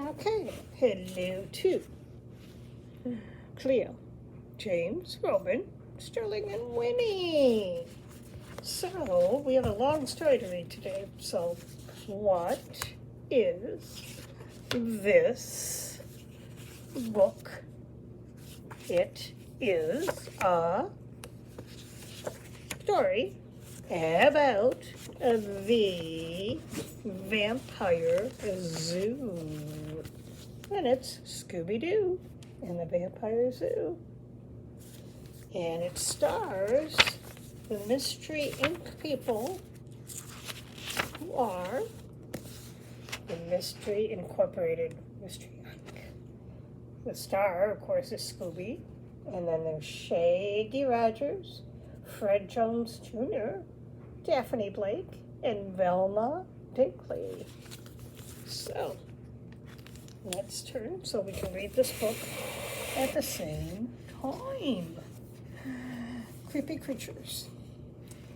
Okay, hello to Cleo, James, Robin, Sterling, and Winnie. So, we have a long story to read today. So, what is this book? It is a story about the Vampire Zoo. And it's Scooby Doo and the Vampire Zoo. And it stars the Mystery Inc. people, who are the Mystery Incorporated Mystery Inc. The star, of course, is Scooby. And then there's Shaggy Rogers, Fred Jones Jr., Daphne Blake, and Velma Dinkley. So, let's turn so we can read this book at the same time. Creepy creatures.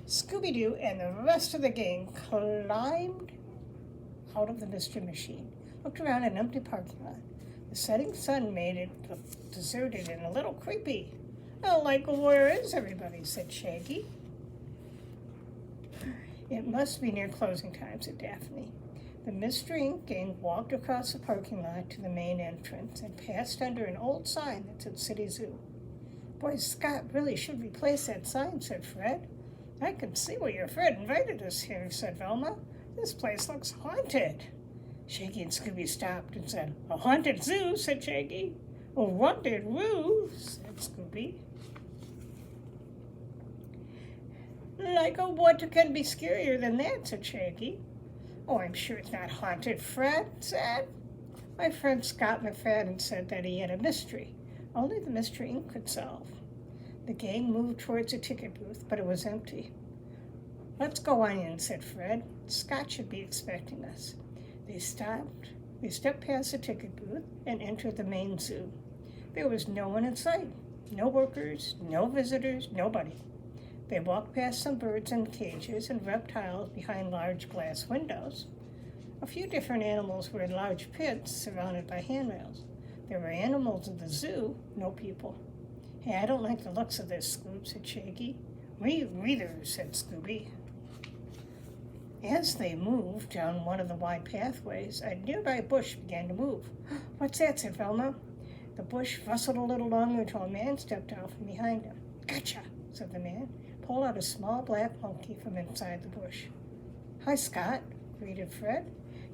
Scooby-Doo and the rest of the gang climbed out of the mystery machine, looked around an empty parking lot. The setting sun made it look deserted and a little creepy. "Oh, like, where is everybody?" said Shaggy. "It must be near closing time," said Daphne. The Mystery Inc. gang walked across the parking lot to the main entrance and passed under an old sign that said City Zoo. "Boy, Scott really should replace that sign," said Fred. "I can see why your friend invited us here," said Velma. "This place looks haunted." Shaggy and Scooby stopped and said, "A haunted zoo," said Shaggy. "A haunted zoo," said Scooby. "Like, oh, what can be scarier than that?" said Shaggy. "Oh, I'm sure it's not haunted," Fred said. "My friend Scott McFadden said that he had a mystery only the Mystery Inc. could solve." The gang moved towards a ticket booth, but it was empty. "Let's go on in," said Fred. "Scott should be expecting us." They stepped past the ticket booth and entered the main zoo. There was no one in sight. No workers, no visitors, nobody. They walked past some birds in cages and reptiles behind large glass windows. A few different animals were in large pits surrounded by handrails. There were animals in the zoo, no people. "Hey, I don't like the looks of this, Scoob," said Shaggy. "Me either," said Scooby. As they moved down one of the wide pathways, a nearby bush began to move. "What's that?" said Velma. The bush rustled a little longer until a man stepped out from behind him. "Gotcha," said the man. Pulled out a small black monkey from inside the bush. "Hi, Scott," greeted Fred.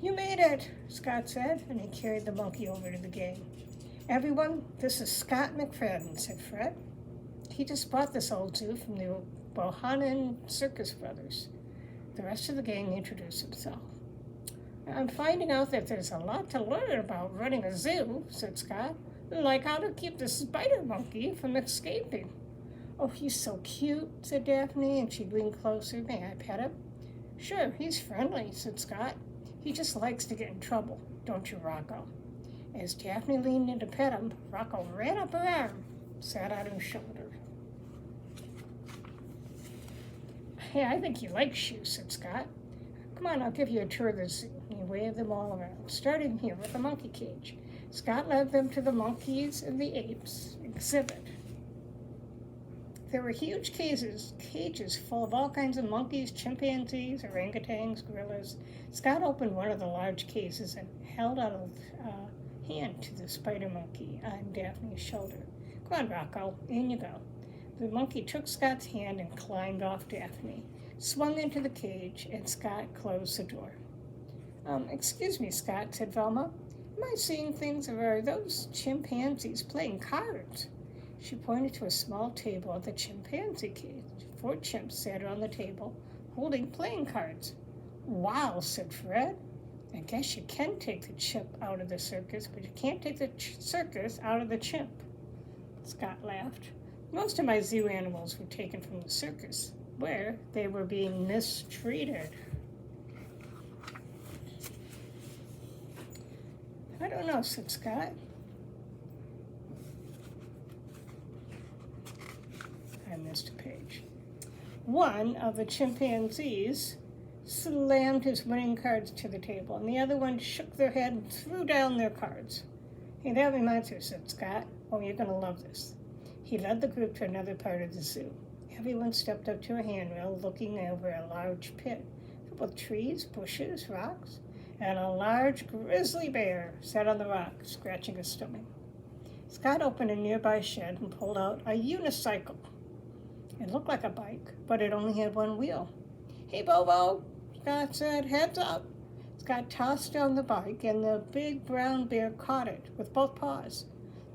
"You made it," Scott said, and he carried the monkey over to the gang. "Everyone, this is Scott McFadden," said Fred. "He just bought this old zoo from the Bohannon Circus Brothers." The rest of the gang introduced himself. "I'm finding out that there's a lot to learn about running a zoo," said Scott. "Like how to keep the spider monkey from escaping." "Oh, he's so cute," said Daphne, and she leaned closer. "May I pet him?" "Sure, he's friendly," said Scott. "He just likes to get in trouble, don't you, Rocco?" As Daphne leaned in to pet him, Rocco ran up her arm, sat on her shoulder. "Hey, I think he likes you," said Scott. "Come on, I'll give you a tour of the zoo." He waved them all around, starting here with the monkey cage. Scott led them to the monkeys and the apes exhibit. There were huge cages full of all kinds of monkeys, chimpanzees, orangutans, gorillas. Scott opened one of the large cases and held out a hand to the spider monkey on Daphne's shoulder. "Come on, Rocco, in you go." The monkey took Scott's hand and climbed off Daphne, swung into the cage, and Scott closed the door. "Excuse me, Scott," said Velma. "Am I seeing things, or are those chimpanzees playing cards?" She pointed to a small table at the chimpanzee cage. 4 chimps sat around the table, holding playing cards. "Wow," said Fred. "I guess you can take the chimp out of the circus, but you can't take the circus out of the chimp." Scott laughed. "Most of my zoo animals were taken from the circus, where they were being mistreated." "I don't know," said Scott. I missed a page. One of the chimpanzees slammed his winning cards to the table, and the other one shook their head and threw down their cards. Hey, that reminds me, said Scott. Oh, you're going to love this. He led the group to another part of the zoo. Everyone stepped up to a handrail, looking over a large pit filled with trees, bushes, rocks, and a large grizzly bear sat on the rock, scratching his stomach. Scott opened a nearby shed and pulled out a unicycle. It looked like a bike, but it only had one wheel. Hey, Bobo, Scott said, heads up. Scott tossed down the bike, and the big brown bear caught it with both paws,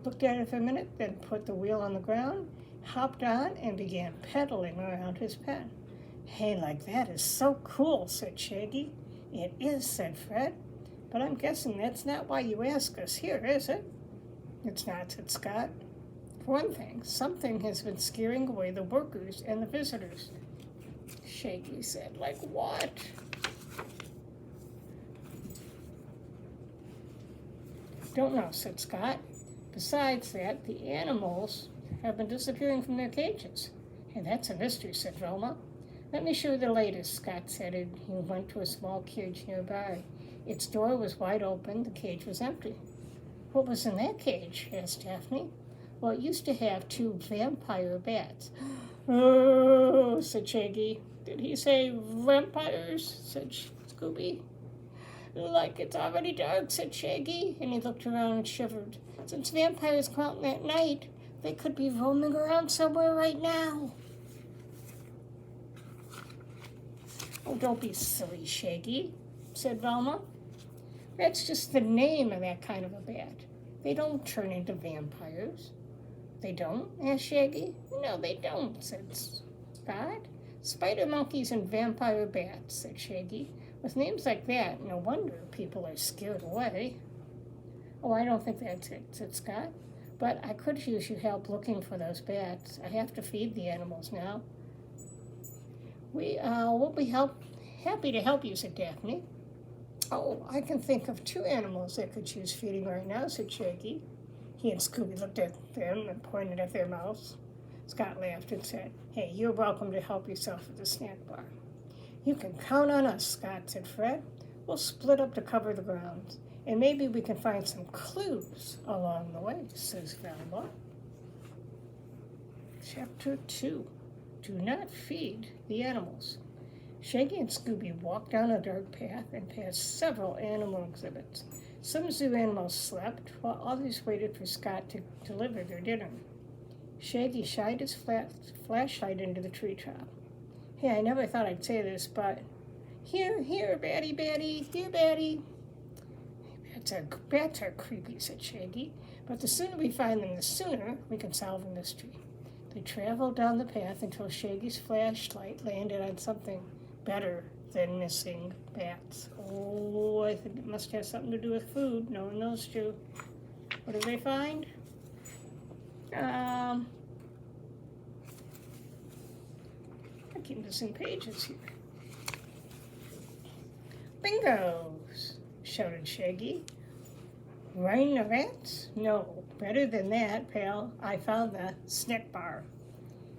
looked at it for a minute, then put the wheel on the ground, hopped on, and began pedaling around his pen. Hey, like that is so cool, said Shaggy. It is, said Fred, but I'm guessing that's not why you asked us here, is it? It's not, said Scott. For one thing, something has been scaring away the workers and the visitors. Shaggy said, like what? Don't know, said Scott. Besides that, the animals have been disappearing from their cages. And that's a mystery, said Velma. Let me show you the latest, Scott said, and he went to a small cage nearby. Its door was wide open, the cage was empty. What was in that cage? Asked Daphne. Well, it used to have 2 vampire bats. Oh, said Shaggy. Did he say vampires? Said Scooby. Like it's already dark, said Shaggy, and he looked around and shivered. Since vampires come out at night, they could be roaming around somewhere right now. Oh, don't be silly, Shaggy, said Velma. That's just the name of that kind of a bat. They don't turn into vampires. They don't? Asked Shaggy. No, they don't, said Scott. Spider monkeys and vampire bats, said Shaggy. With names like that, no wonder people are scared away. Oh, I don't think that's it, said Scott. But I could use your help looking for those bats. I have to feed the animals now. We'll be happy to help you, said Daphne. Oh, I can think of 2 animals that could use feeding right now, said Shaggy. He and Scooby looked at them and pointed at their mouths. Scott laughed and said, Hey, you're welcome to help yourself at the snack bar. You can count on us, Scott, said Fred. We'll split up to cover the ground, and maybe we can find some clues along the way, says Velma. Chapter 2. Do not feed the animals. Shaggy and Scooby walked down a dark path and passed several animal exhibits. Some zoo animals slept, while others waited for Scott to deliver their dinner. Shaggy shined his flashlight into the tree top. Hey, I never thought I'd say this, but here, Batty, here, Batty. Bats are creepy, said Shaggy, but the sooner we find them, the sooner we can solve the mystery. They traveled down the path until Shaggy's flashlight landed on something better than missing bats. Oh, I think it must have something to do with food. No one knows to. What did they find? I keep missing pages here. Bingos, shouted Shaggy. Running the rats? No, better than that, pal. I found the snack bar.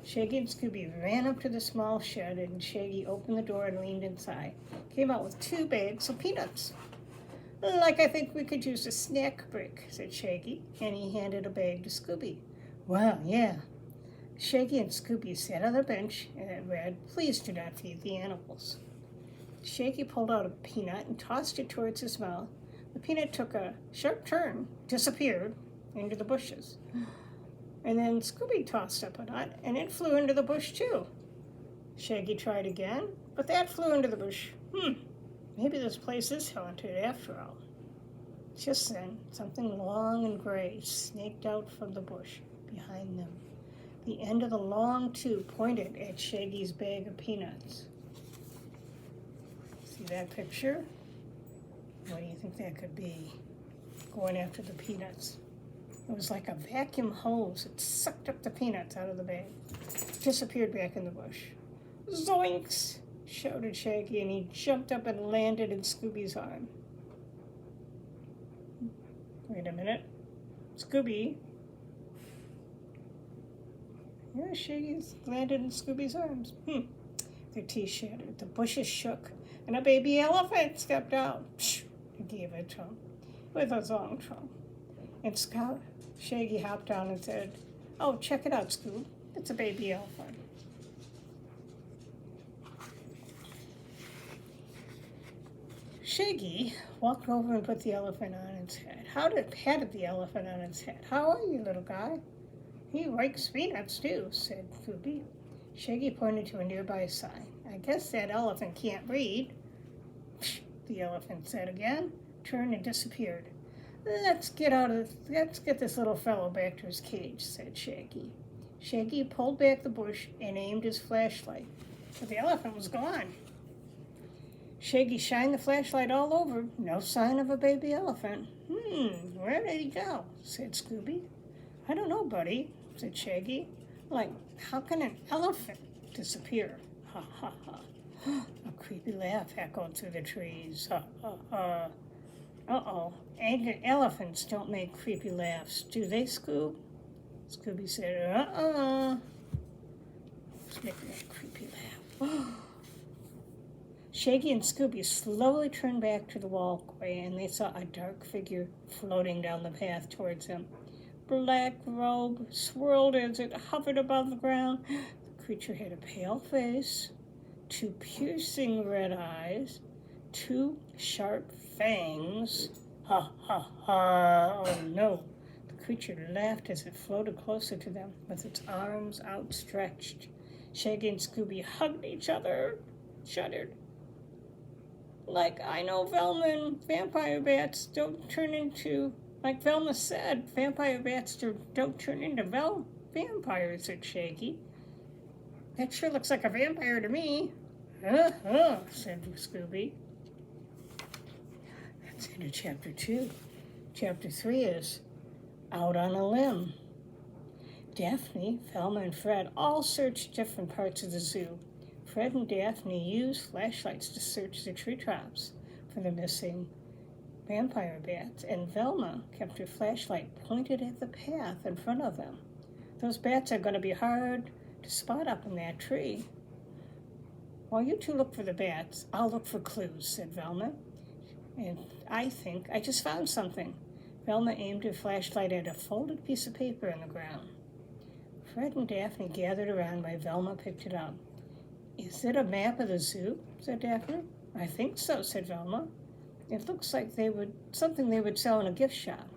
Shaggy and Scooby ran up to the small shed, and Shaggy opened the door and leaned inside. Came out with 2 bags of peanuts. Like I think we could use a snack break, said Shaggy, and he handed a bag to Scooby. Well, yeah. Shaggy and Scooby sat on the bench, and it read, Please do not feed the animals. Shaggy pulled out a peanut and tossed it towards his mouth. The peanut took a sharp turn, disappeared into the bushes. And then Scooby tossed up a nut, and it flew into the bush too. Shaggy tried again, but that flew into the bush. Maybe this place is haunted after all. Just then, something long and gray snaked out from the bush behind them. The end of the long tube pointed at Shaggy's bag of peanuts. See that picture? What do you think that could be? Going after the peanuts. It was like a vacuum hose. It sucked up the peanuts out of the bag. Disappeared back in the bush. Zoinks! Shouted Shaggy, and he jumped up and landed in Scooby's arm. Wait a minute. Scooby. Yeah, Shaggy's landed in Scooby's arms. Their teeth shattered. The bushes shook. and a baby elephant stepped out. Psh, and gave it to him with his long trunk. And Shaggy hopped down and said, "Oh, check it out, Scoob. It's a baby elephant." Shaggy walked over and put the elephant on its head. Patted the elephant on its head. "How are you, little guy?" "He likes peanuts too," said Scooby. Shaggy pointed to a nearby sign. "I guess that elephant can't read." "Psh," the elephant said again, turned and disappeared. Let's get this little fellow back to his cage," said Shaggy. Shaggy pulled back the bush and aimed his flashlight, but the elephant was gone. Shaggy shined the flashlight all over. No sign of a baby elephant. Where did he go?" said Scooby. "I don't know, buddy," said Shaggy. "Like, how can an elephant disappear?" Ha ha ha. A creepy laugh echoed through the trees. Ha ha ha. Uh-oh. Elephants don't make creepy laughs, do they, Scoob? Scooby said, It's making a creepy laugh. Shaggy and Scooby slowly turned back to the walkway, and they saw a dark figure floating down the path towards them. Black robe swirled as it hovered above the ground. The creature had a pale face, 2 piercing red eyes, 2 sharp fangs. Ha ha ha! Oh no! The creature laughed as it floated closer to them with its arms outstretched. Shaggy and Scooby hugged each other, shuddered. Like, I know Velma and vampire bats don't turn into, like Velma said, vampire bats don't turn into vampires, said Shaggy. "That sure looks like a vampire to me." Said Scooby. That's into chapter 2. Chapter 3 is Out on a Limb. Daphne, Velma, and Fred all searched different parts of the zoo. Fred and Daphne used flashlights to search the treetops for the missing vampire bats, and Velma kept her flashlight pointed at the path in front of them. "Those bats are going to be hard to spot up in that tree." "While you two look for the bats, I'll look for clues," said Velma. "And I think I just found something." Velma aimed her flashlight at a folded piece of paper on the ground. Fred and Daphne gathered around while Velma picked it up. "Is it a map of the zoo?" said Daphne. "I think so," said Velma. "It looks like something they would sell in a gift shop."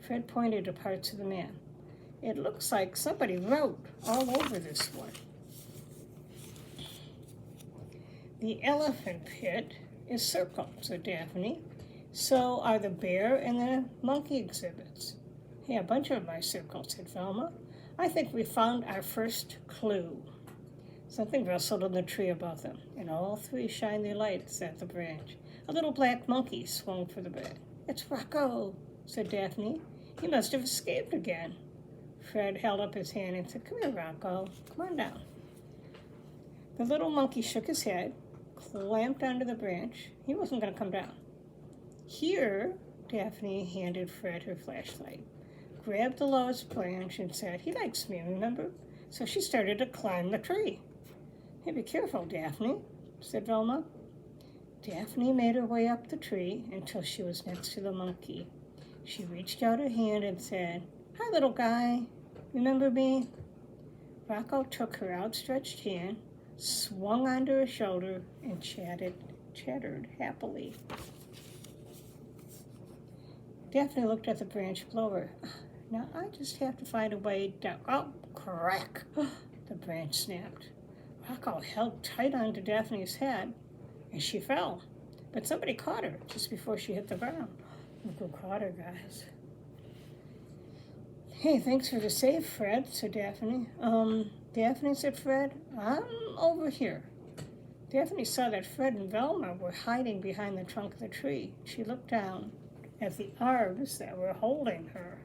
Fred pointed to parts of the map. "It looks like somebody wrote all over this one." "The elephant pit is circled," said Daphne. "So are the bear and the monkey exhibits." "Hey, a bunch of them are circled," said Velma. "I think we found our first clue." Something rustled in the tree above them, and all 3 shined their lights at the branch. A little black monkey swung for the bed. "It's Rocco," said Daphne. "He must have escaped again." Fred held up his hand and said, "Come here, Rocco. Come on down." The little monkey shook his head, clamped onto the branch. He wasn't going to come down. "Here," Daphne handed Fred her flashlight, grabbed the lowest branch and said, "He likes me, remember?" So she started to climb the tree. "Hey, be careful, Daphne," said Velma. Daphne made her way up the tree until she was next to the monkey. She reached out her hand and said, "Hi, little guy. Remember me?" Rocco took her outstretched hand, swung onto her shoulder, and chattered happily. Daphne looked at the branch below her. "Now I just have to find a way down." Oh, crack! The branch snapped. Rocco held tight onto Daphne's head, and she fell. But somebody caught her just before she hit the ground. Look who caught her, guys. "Hey, thanks for the save, Fred," said Daphne. Daphne," said Fred, "I'm over here." Daphne saw that Fred and Velma were hiding behind the trunk of the tree. She looked down at the arms that were holding her.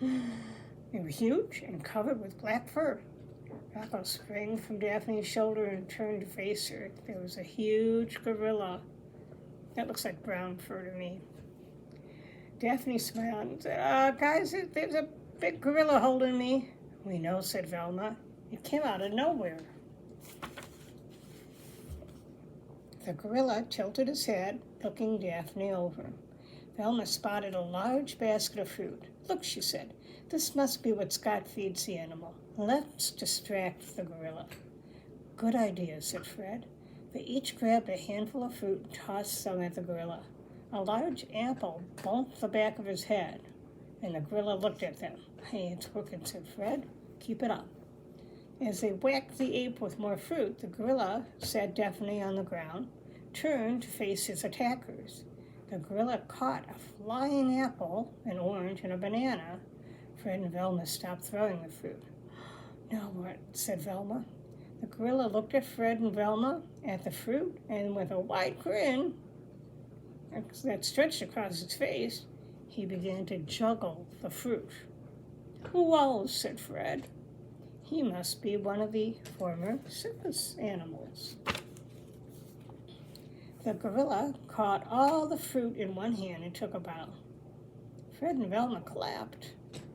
They were huge and covered with black fur. Rocco sprang from Daphne's shoulder and turned to face her. There was a huge gorilla. "That looks like brown fur to me." Daphne smiled and said, "Guys, there's a big gorilla holding me." "We know," said Velma. "It came out of nowhere." The gorilla tilted his head, looking Daphne over. Velma spotted a large basket of fruit. "Look," she said, "this must be what Scott feeds the animal. Let's distract the gorilla." "Good idea," said Fred. They each grabbed a handful of fruit and tossed some at the gorilla. A large apple bumped the back of his head, and the gorilla looked at them. "Hey, it's working," said Fred. "Keep it up." As they whacked the ape with more fruit, the gorilla sat Daphne on the ground, turned to face his attackers. The gorilla caught a flying apple, an orange, and a banana. Fred and Velma stopped throwing the fruit. "Now what?" said Velma. The gorilla looked at Fred and Velma, at the fruit, and with a wide grin that stretched across his face, he began to juggle the fruit. "Whoa," said Fred. He must be one of the former circus animals. The gorilla caught all the fruit in one hand and took a bow. Fred and Velma clapped.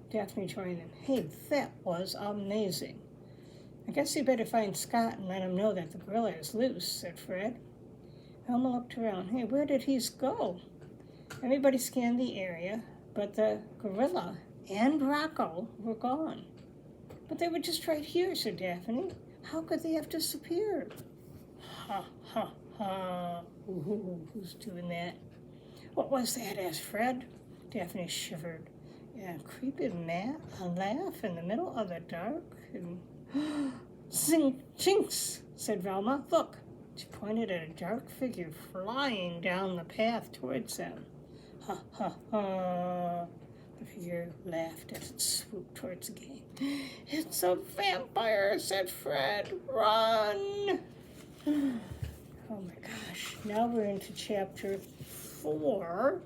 Daphne joined them. "Hey, that was amazing." "I guess you better find Scott and let him know that the gorilla is loose," said Fred. Velma looked around. "Hey, where did he go?" Everybody scanned the area, but the gorilla and Rocco were gone. "But they were just right here," said Daphne. "How could they have disappeared?" "Ha, ha, ha. Ooh, who's doing that?" "What was that?" asked Fred. Daphne shivered. A creepy laugh in the middle of the dark. And "Zing, jinx," said Velma. "Look." She pointed at a dark figure flying down the path towards them. "Ha, ha, ha." The figure laughed as it swooped towards the game. "It's a vampire," said Fred. "Run!" Oh my gosh. Now we're into chapter 4,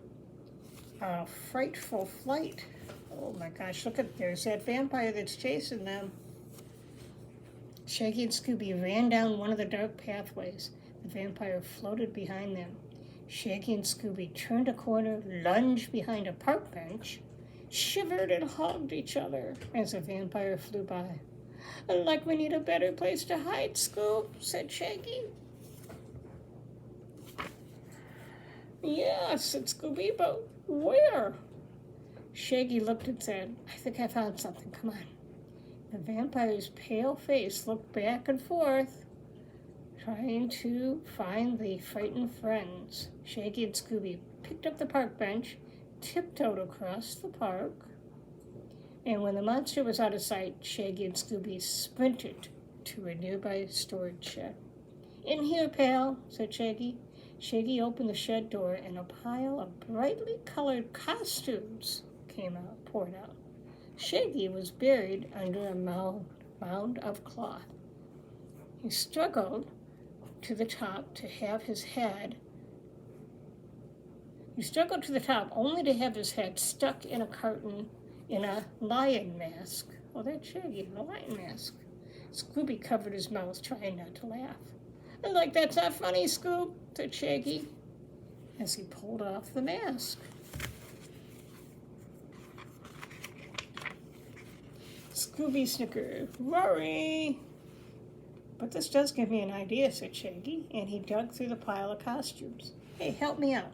Frightful Flight. Oh my gosh, look at, there's that vampire that's chasing them. Shaggy and Scooby ran down one of the dark pathways. The vampire floated behind them. Shaggy and Scooby turned a corner, lunged behind a park bench, shivered and hugged each other as the vampire flew by. "Like we need a better place to hide, Scoob," said Shaggy. "Yeah," said Scooby, "but where?" Shaggy looked and said, "I think I found something. Come on." The vampire's pale face looked back and forth, trying to find the frightened friends. Shaggy and Scooby picked up the park bench, tiptoed across the park, and when the monster was out of sight, Shaggy and Scooby sprinted to a nearby storage shed. "In here, pal," said Shaggy. Shaggy opened the shed door, and a pile of brightly colored costumes poured out. Shaggy was buried under a mound of cloth. He struggled to the top only to have his head stuck in a carton in a lion mask. Oh, that's Shaggy in a lion mask. Scooby covered his mouth, trying not to laugh. "Like, that's not funny, Scoob," said Shaggy, as he pulled off the mask. Scooby snickered. "Rory!" "But this does give me an idea," said Shaggy, and he dug through the pile of costumes. "Hey, help me out."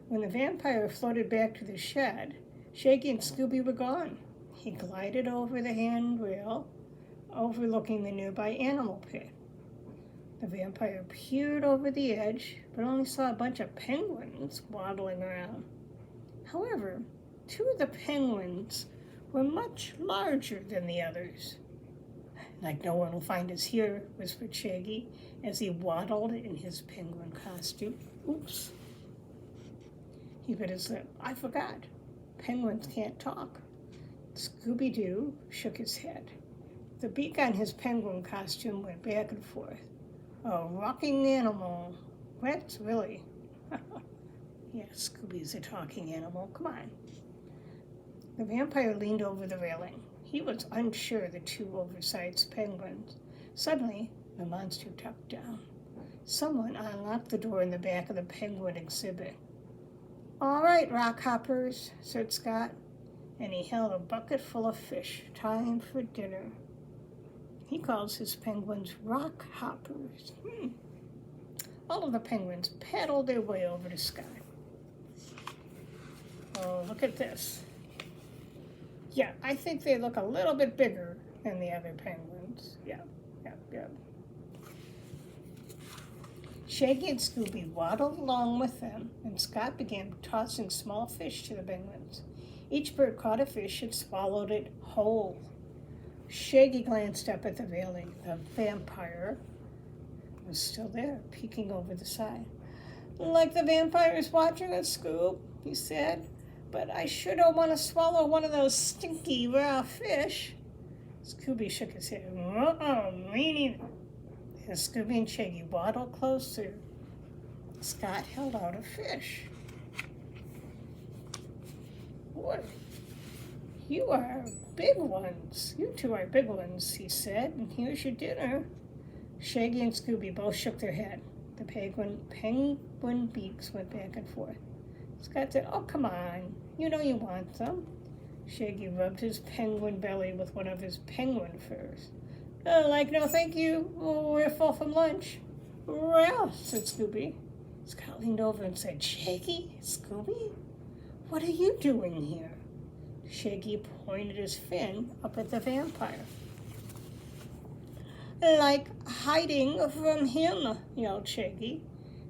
When the vampire floated back to the shed, Shaggy and Scooby were gone. He glided over the handrail, overlooking the nearby animal pit. The vampire peered over the edge, but only saw a bunch of penguins waddling around. However, 2 of the penguins were much larger than the others. "Like no one will find us here," whispered Shaggy as he waddled in his penguin costume. Oops. He bit his lip. "I forgot. Penguins can't talk." Scooby Doo shook his head. The beak on his penguin costume went back and forth. "A rocking animal. That's really..." Yeah, Scooby's a talking animal. Come on. The vampire leaned over the railing. He was unsure the 2 oversized penguins. Suddenly, the monster tucked down. Someone unlocked the door in the back of the penguin exhibit. "All right, rock hoppers," said Scott, and he held a bucket full of fish. "Time for dinner." He calls his penguins rock hoppers. All of the penguins paddled their way over to Scott. Oh, look at this. Yeah, I think they look a little bit bigger than the other penguins. Yeah. Shaggy and Scooby waddled along with them, and Scott began tossing small fish to the penguins. Each bird caught a fish and swallowed it whole. Shaggy glanced up at the railing. The vampire was still there, peeking over the side. "Like the vampires watching us, Scoob," he said, "but I sure don't want to swallow one of those stinky raw fish." Scooby shook his head. Me neither." As Scooby and Shaggy waddled closer, Scott held out a fish. "What? You are big ones. You two are big ones," he said, "and here's your dinner." Shaggy and Scooby both shook their head. The penguin beaks went back and forth. Scott said, "Oh, come on. You know you want them." Shaggy rubbed his penguin belly with one of his penguin furs. No, thank you. We're full from lunch." "Well," said Scooby. Scott leaned over and said, "Shaggy, Scooby, what are you doing here?" Shaggy pointed his fin up at the vampire. "Like hiding from him," yelled Shaggy.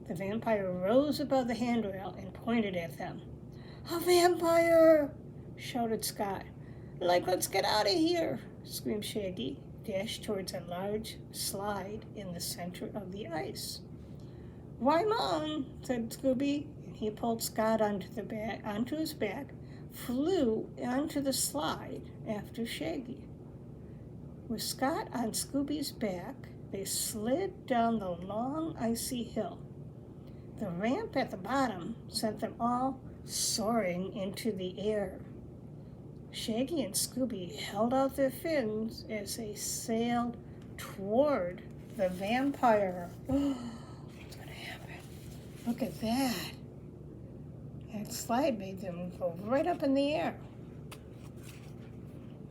The vampire rose above the handrail and pointed at them. "A vampire!" shouted Scott. "Let's get out of here," screamed Shaggy, dashed towards a large slide in the center of the ice. "Rhyme on," said Scooby, and he pulled Scott onto his back, flew onto the slide after Shaggy. With Scott on Scooby's back, they slid down the long icy hill. The ramp at the bottom sent them all soaring into the air. Shaggy and Scooby held out their fins as they sailed toward the vampire. Oh, what's going to happen? Look at that. That slide made them go right up in the air.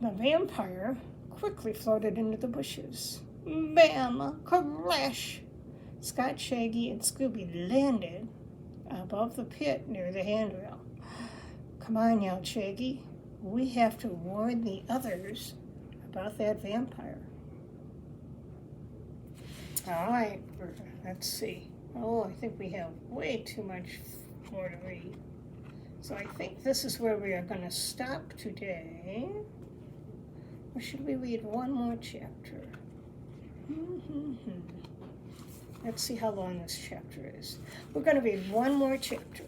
The vampire quickly floated into the bushes. Bam! Crash! Scott, Shaggy, and Scooby landed above the pit near the handrail. "Come on," yelled Shaggy. "We have to warn the others about that vampire." All right, let's see. Oh, I think we have way too much more to read. So I think this is where we are going to stop today. Or should we read one more chapter? Let's see how long this chapter is. We're going to read one more chapter.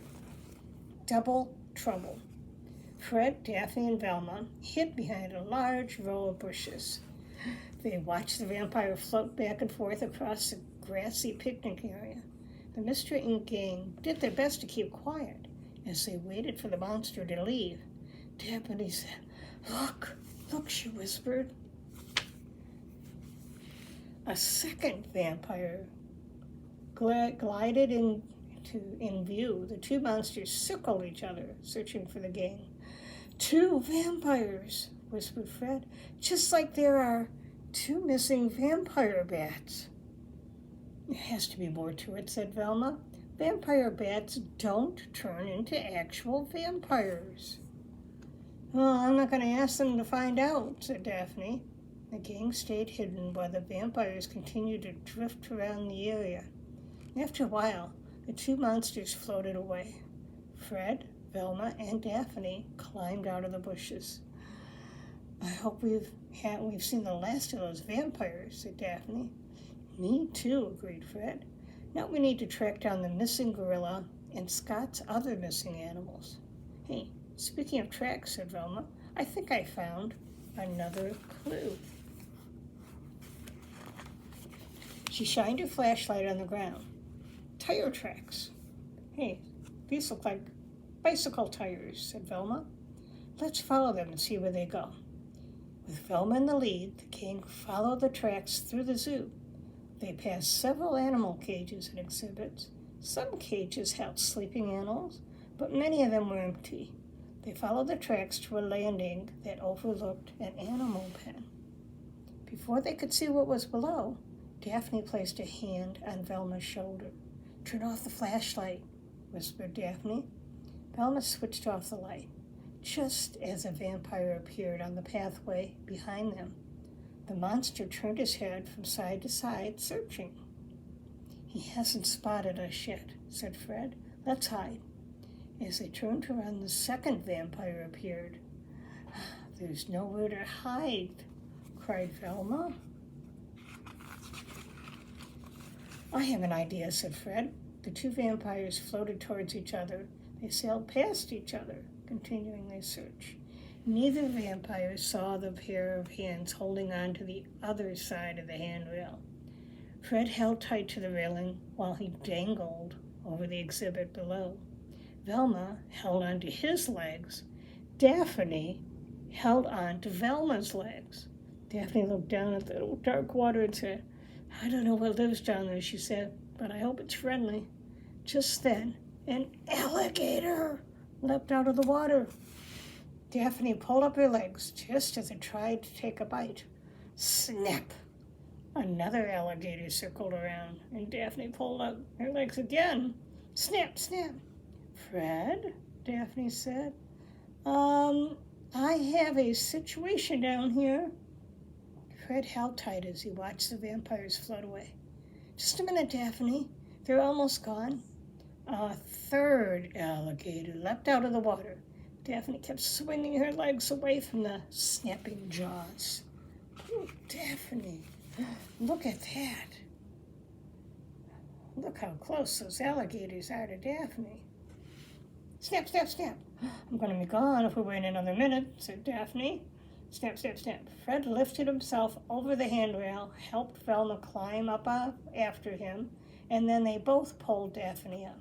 Double Trouble. Fred, Daphne, and Velma hid behind a large row of bushes. They watched the vampire float back and forth across the grassy picnic area. The mystery and gang did their best to keep quiet as they waited for the monster to leave. Daphne said, Look, she whispered. A second vampire glided in view. The two monsters circled each other, searching for the gang. 2 vampires, whispered Fred, just like there are 2 missing vampire bats. There has to be more to it, said Velma. Vampire bats don't turn into actual vampires. Well, I'm not going to ask them to find out, said Daphne. The gang stayed hidden while the vampires continued to drift around the area. After a while, the 2 monsters floated away. Fred, Velma, and Daphne climbed out of the bushes. I hope we've seen the last of those vampires, said Daphne. Me too, agreed Fred. Now we need to track down the missing gorilla and Scott's other missing animals. Hey, speaking of tracks, said Velma, I think I found another clue. She shined her flashlight on the ground. Tire tracks. Hey, these look like bicycle tires, said Velma. Let's follow them and see where they go. With Velma in the lead, the gang followed the tracks through the zoo. They passed several animal cages and exhibits. Some cages held sleeping animals, but many of them were empty. They followed the tracks to a landing that overlooked an animal pen. Before they could see what was below, Daphne placed a hand on Velma's shoulder. Turn off the flashlight, whispered Daphne. Velma switched off the light, just as a vampire appeared on the pathway behind them. The monster turned his head from side to side, searching. He hasn't spotted us yet, said Fred. Let's hide. As they turned to run, the second vampire appeared. There's nowhere to hide, cried Velma. I have an idea, said Fred. The two vampires floated towards each other. They sailed past each other, continuing their search. Neither vampire saw the pair of hands holding on to the other side of the handrail. Fred held tight to the railing while he dangled over the exhibit below. Velma held on to his legs. Daphne held on to Velma's legs. Daphne looked down at the dark water and said, I don't know what lives down there, she said, but I hope it's friendly. Just then, an alligator leapt out of the water. Daphne pulled up her legs just as it tried to take a bite. Snap! Another alligator circled around, and Daphne pulled up her legs again. Snap, snap. Fred, Daphne said, I have a situation down here. Fred held tight as he watched the vampires float away. Just a minute, Daphne. They're almost gone. A third alligator leapt out of the water. Daphne kept swinging her legs away from the snapping jaws. Oh, Daphne, look at that. Look how close those alligators are to Daphne. Snap, snap, snap. I'm going to be gone if we wait another minute, said Daphne. Snap, snap, snap. Fred lifted himself over the handrail, helped Velma climb up after him, and then they both pulled Daphne up.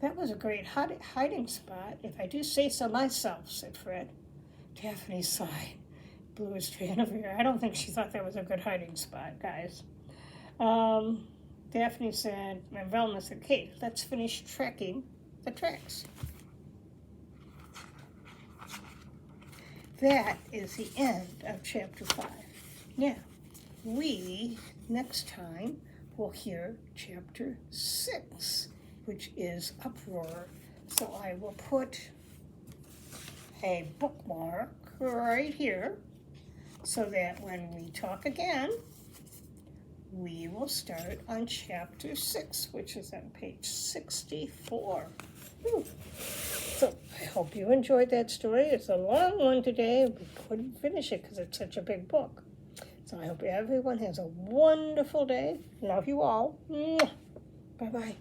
That was a great hiding spot, if I do say so myself, said Fred. Daphne sighed, blew a strand of hair. I don't think she thought that was a good hiding spot, guys. Daphne said, and Velma said, okay, let's finish trekking the tracks. That is the end of chapter 5. Now, next time, will hear chapter 6, which is Uproar. So I will put a bookmark right here so that when we talk again, we will start on chapter 6, which is on page 64. So I hope you enjoyed that story. It's a long one today. We couldn't finish it because it's such a big book. So I hope everyone has a wonderful day. Love you all. Bye-bye.